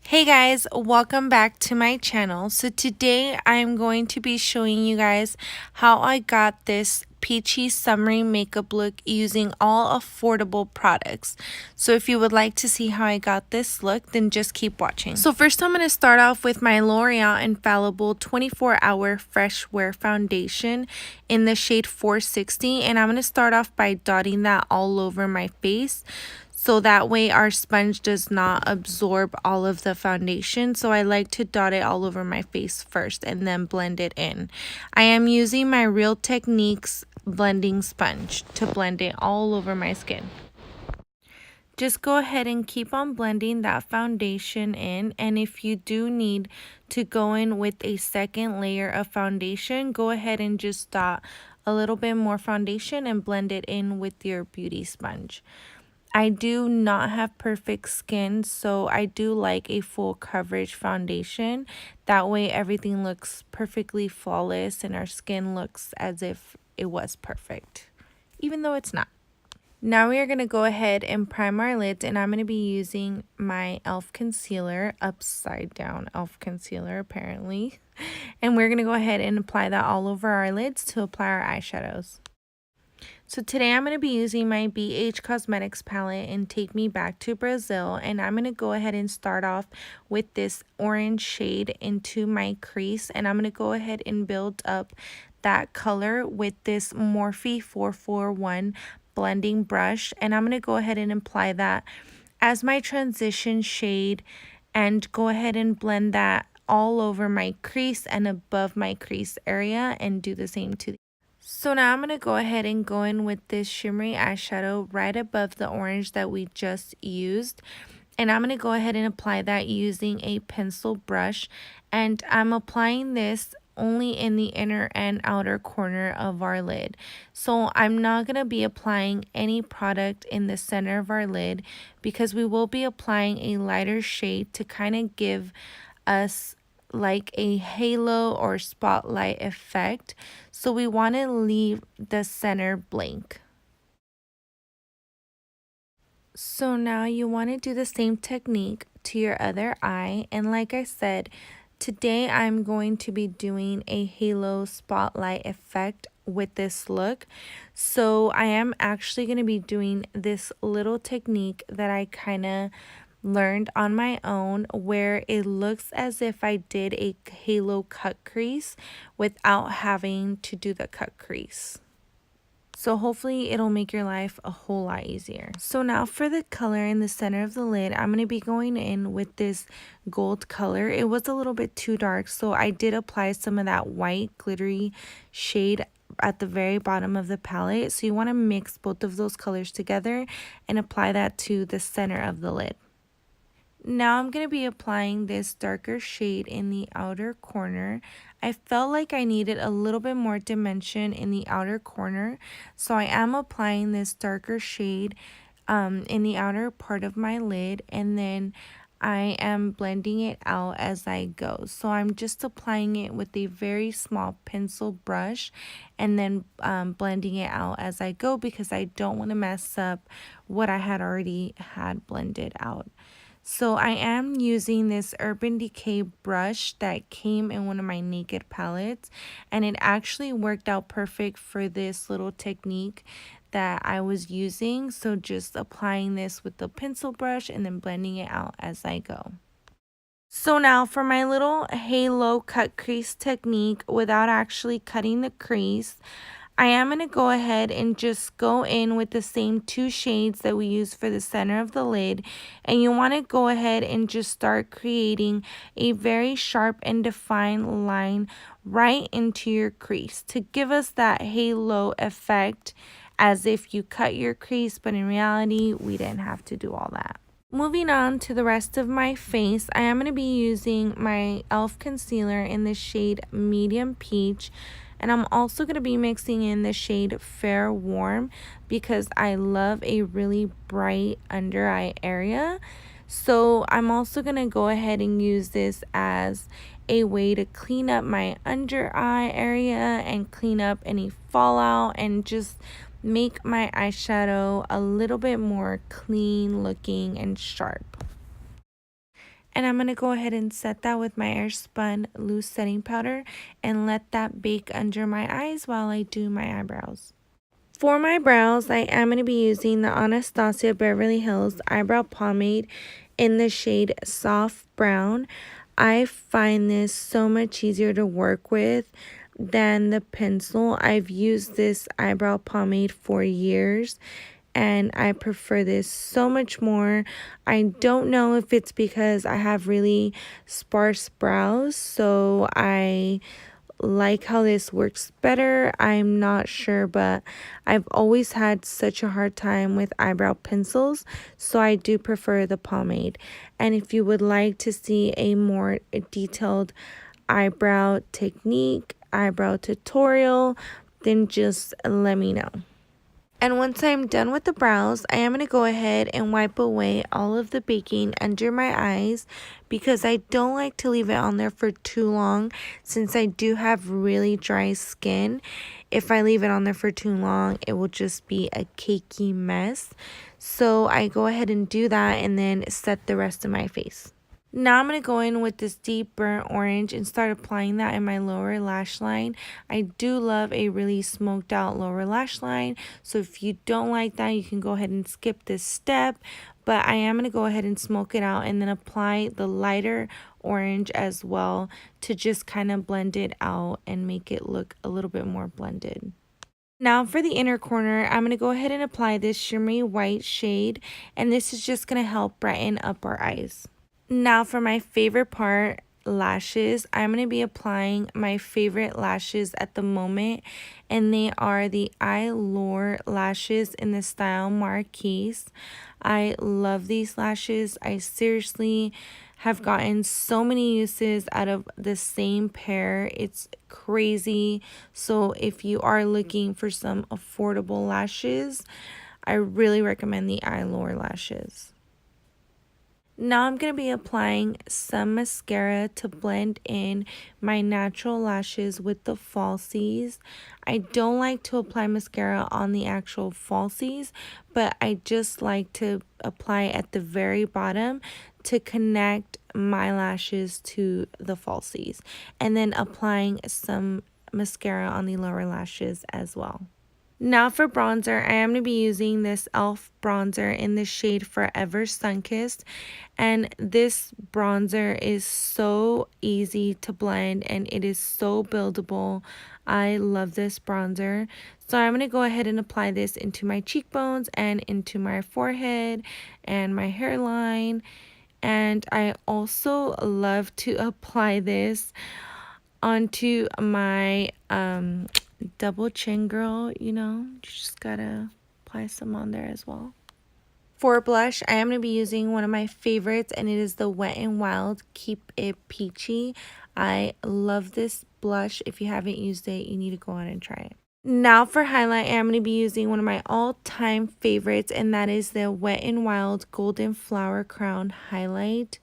Hey guys, welcome back to my channel. So today I'm going to be showing you guys how I got this peachy summery makeup look using all affordable products. So if you would like to see how I got this look, then just keep watching. So first I'm going to start off with my L'Oreal Infallible 24-Hour Fresh Wear Foundation in the shade 460, and I'm going to start off by dotting that all over my face, so that way our sponge does not absorb all of the foundation. So I like to dot it all over my face first and then blend it in. I am using my Real Techniques blending sponge to blend it all over my skin. Just go ahead and keep on blending that foundation in, and if you do need to go in with a second layer of foundation, go ahead and just dot a little bit more foundation and blend it in with your beauty sponge. I do not have perfect skin, so I do like a full coverage foundation. That way everything looks perfectly flawless and our skin looks as if it was perfect, even though it's not. Now we are going to go ahead and prime our lids, and I'm going to be using my e.l.f. concealer, upside down e.l.f. concealer apparently. And we're going to go ahead and apply that all over our lids to apply our eyeshadows. So today I'm going to be using my BH Cosmetics palette in Take Me Back to Brazil, and I'm going to go ahead and start off with this orange shade into my crease, and I'm going to go ahead and build up that color with this Morphe 441 blending brush, and I'm going to go ahead and apply that as my transition shade and go ahead and blend that all over my crease and above my crease area and do the same to the. So now I'm going to go ahead and go in with this shimmery eyeshadow right above the orange that we just used. And I'm going to go ahead and apply that using a pencil brush. And I'm applying this only in the inner and outer corner of our lid. So I'm not going to be applying any product in the center of our lid because we will be applying a lighter shade to kind of give us like a halo or spotlight effect. So we want to leave the center blank. So now you want to do the same technique to your other eye, and like I said, today I'm going to be doing a halo spotlight effect with this look. So I am actually going to be doing this little technique that I kind of learned on my own, where it looks as if I did a halo cut crease without having to do the cut crease. So hopefully it'll make your life a whole lot easier. So now for the color in the center of the lid, I'm going to be going in with this gold color. It was a little bit too dark, so I did apply some of that white glittery shade at the very bottom of the palette. So you want to mix both of those colors together and apply that to the center of the lid. Now I'm going to be applying this darker shade in the outer corner. I felt like I needed a little bit more dimension in the outer corner, so I am applying this darker shade in the outer part of my lid, and then I am blending it out as I go. So I'm just applying it with a very small pencil brush and then blending it out as I go because I don't want to mess up what I had already had blended out. So I am using this Urban Decay brush that came in one of my Naked palettes, and it actually worked out perfect for this little technique that I was using. So just applying this with the pencil brush and then blending it out as I go. So now for my little halo cut crease technique without actually cutting the crease, I am going to go ahead and just go in with the same two shades that we use for the center of the lid. And you want to go ahead and just start creating a very sharp and defined line right into your crease to give us that halo effect as if you cut your crease, but in reality, we didn't have to do all that. Moving on to the rest of my face, I am going to be using my e.l.f. concealer in the shade Medium Peach. And I'm also going to be mixing in the shade Fair Warm because I love a really bright under eye area. So I'm also going to go ahead and use this as a way to clean up my under eye area and clean up any fallout and just make my eyeshadow a little bit more clean looking and sharp. And I'm going to go ahead and set that with my AirSpun loose setting powder and let that bake under my eyes while I do my eyebrows. For my brows, I am going to be using the Anastasia Beverlyhills Eyebrow Pomade in the shade Soft Brown. I find this so much easier to work with than the pencil. I've used this eyebrow pomade for years and I prefer this so much more. I don't know if it's because I have really sparse brows, so I like how this works better. I'm not sure, but I've always had such a hard time with eyebrow pencils, so I do prefer the pomade. And if you would like to see a more detailed eyebrow technique, eyebrow tutorial, then just let me know. And once I'm done with the brows, I am going to go ahead and wipe away all of the baking under my eyes because I don't like to leave it on there for too long since I do have really dry skin. If I leave it on there for too long, it will just be a cakey mess. So I go ahead and do that and then set the rest of my face. Now I'm going to go in with this deep burnt orange and start applying that in my lower lash line. I do love a really smoked out lower lash line, so if you don't like that, you can go ahead and skip this step. But I am going to go ahead and smoke it out and then apply the lighter orange as well to just kind of blend it out and make it look a little bit more blended. Now for the inner corner, I'm going to go ahead and apply this shimmery white shade, and this is just going to help brighten up our eyes. Now for my favorite part, lashes. I'm going to be applying my favorite lashes at the moment, and they are the Eylure lashes in the style Marquise. I love these lashes. I seriously have gotten so many uses out of the same pair. It's crazy. So if you are looking for some affordable lashes, I really recommend the Eylure lashes. Now I'm going to be applying some mascara to blend in my natural lashes with the falsies. I don't like to apply mascara on the actual falsies, but I just like to apply at the very bottom to connect my lashes to the falsies. And then applying some mascara on the lower lashes as well. Now for bronzer, I am going to be using this e.l.f. bronzer in the shade Forever Sunkissed. And this bronzer is so easy to blend and it is so buildable. I love this bronzer. So I'm going to go ahead and apply this into my cheekbones and into my forehead and my hairline. And I also love to apply this onto my double chin girl, you know, you just gotta apply some on there as well. For blush, I am going to be using one of my favorites, and it is the Wet n Wild Keep It Peachy. I love this blush. If you haven't used it, you need to go on and try it. Now for highlight, I am going to be using one of my all-time favorites, and that is the Wet n Wild Golden Flower Crown Highlight.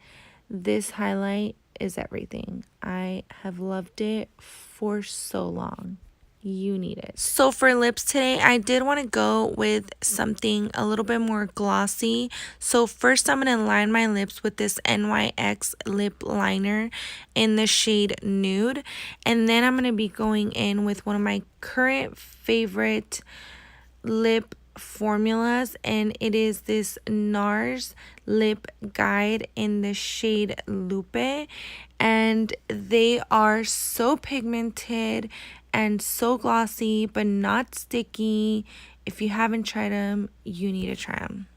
This highlight is everything. I have loved it for so long. You need it. So for lips today, I did want to go with something a little bit more glossy. So first I'm going to line my lips with this NYX lip liner in the shade Nude. And then I'm going to be going in with one of my current favorite lip formulas, and it is this NARS lip guide in the shade Lupe, and they are so pigmented and so glossy but not sticky. If you haven't tried them, you need to try them.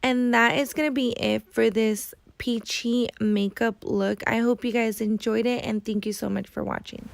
And that is going to be it for this peachy makeup look. I hope you guys enjoyed it, and thank you so much for watching.